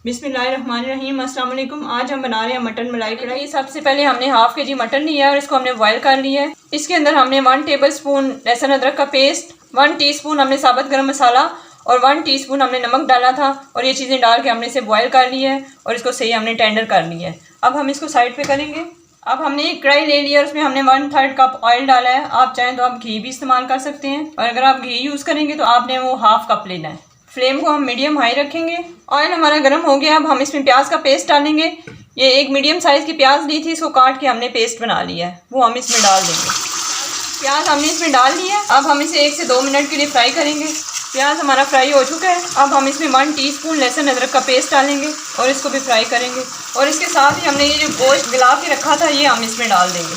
बिस्मिल्लाहिर्रहमानिर्रहीम। अस्सलाम वालेकुम। आज हम बना रहे हैं मटन मलाई कढ़ाई। सबसे पहले हमने हाफ के जी मटन लिया है और इसको हमने बॉयल कर लिया है। इसके अंदर हमने 1 टेबलस्पून लहसुन अदरक का पेस्ट, 1 टीस्पून हमने साबुत गरम मसाला और 1 टीस्पून हमने नमक डाला था और ये चीज़ें डाल के हमने इसे बॉयल कर लिया है और इसको सही हमने टेंडर कर लिया है। अब हम इसको साइड पे करेंगे। अब हमने एक कढ़ाई ले लिया और उसमें हमने 1/3 कप ऑयल डाला है। आप चाहें तो आप घी भी इस्तेमाल कर सकते हैं और अगर आप घी यूज़ करेंगे तो आपने वो हाफ कप लेना है। फ्लेम को हम मीडियम हाई रखेंगे। ऑयल हमारा गर्म हो गया। अब हम इसमें प्याज का पेस्ट डालेंगे। ये एक मीडियम साइज़ की प्याज ली थी, इसको काट के हमने पेस्ट बना लिया है, वो हम इसमें डाल देंगे। प्याज हमने इसमें डाल लिया। अब हम इसे 1 से 2 मिनट के लिए फ्राई करेंगे। प्याज हमारा फ्राई हो चुका है। अब हम इसमें 1 टीस्पून लहसुन अदरक का पेस्ट डालेंगे और इसको भी फ्राई करेंगे और इसके साथ ही हमने ये जो गोश्त गला के रखा था ये हम इसमें डाल देंगे।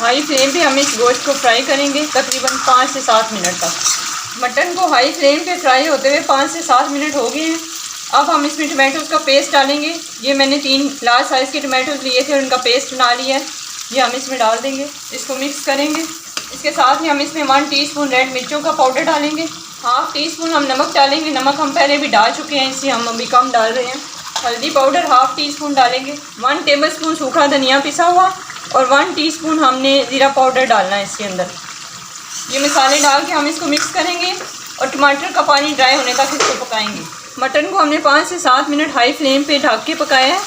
हाई फ्लेम पे हम इस गोश्त को फ्राई करेंगे तकरीबन 5 से 7 मिनट तक। मटन को हाई फ्लेम पे फ्राई होते हुए 5 से 7 मिनट हो गए हैं। अब हम इसमें टमाटोज़ का पेस्ट डालेंगे। ये मैंने 3 लार्ज साइज़ के टमाटोज़ लिए थे और उनका पेस्ट बना लिया है, ये हम इसमें डाल देंगे। इसको मिक्स करेंगे। इसके साथ ही हम इसमें 1 टीस्पून रेड मिर्चों का पाउडर डालेंगे। हाफ टीस्पून हम नमक डालेंगे। नमक हम पहले भी डाल चुके हैं, इसलिए हम अभी कम डाल रहे हैं। हल्दी पाउडर हाफ टीस्पून डालेंगे। 1 टेबलस्पून सूखा धनिया पिसा हुआ और 1 टीस्पून हमने ज़ीरा पाउडर डालना है इसके अंदर। ये मसाले डाल के हम इसको मिक्स करेंगे और टमाटर का पानी ड्राई होने तक इसको पकाएंगे। मटन को हमने 5 से 7 मिनट हाई फ्लेम पे ढक के पकाया है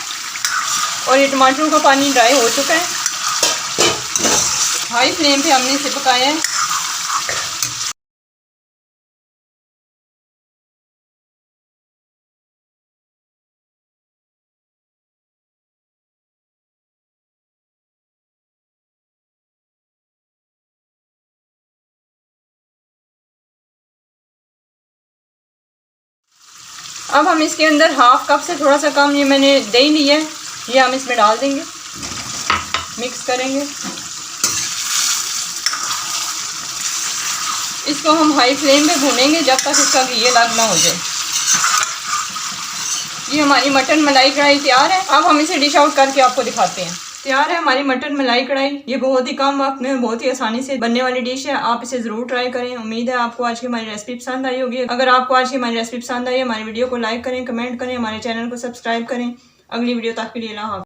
और ये टमाटरों का पानी ड्राई हो चुका है। हाई फ्लेम पे हमने इसे पकाया है। अब हम इसके अंदर हाफ कप से थोड़ा सा कम ये मैंने दही लिया है, ये हम इसमें डाल देंगे। मिक्स करेंगे। इसको हम हाई फ्लेम पे भूनेंगे जब तक इसका घी अलग ना हो जाए। ये हमारी मटन मलाई कढ़ाई तैयार है। अब हम इसे डिश आउट करके आपको दिखाते हैं। तैयार है हमारी मटन मलाई कढ़ाई। ये बहुत ही कम वक्त में बहुत ही आसानी से बनने वाली डिश है। आप इसे ज़रूर ट्राई करें। उम्मीद है आपको आज की हमारी रेसिपी पसंद आई होगी। अगर आपको आज की हमारी रेसिपी पसंद आई है, हमारी वीडियो को लाइक करें, कमेंट करें, हमारे चैनल को सब्सक्राइब करें। अगली वीडियो तक के लिए अल्लाह हाफ़िज़।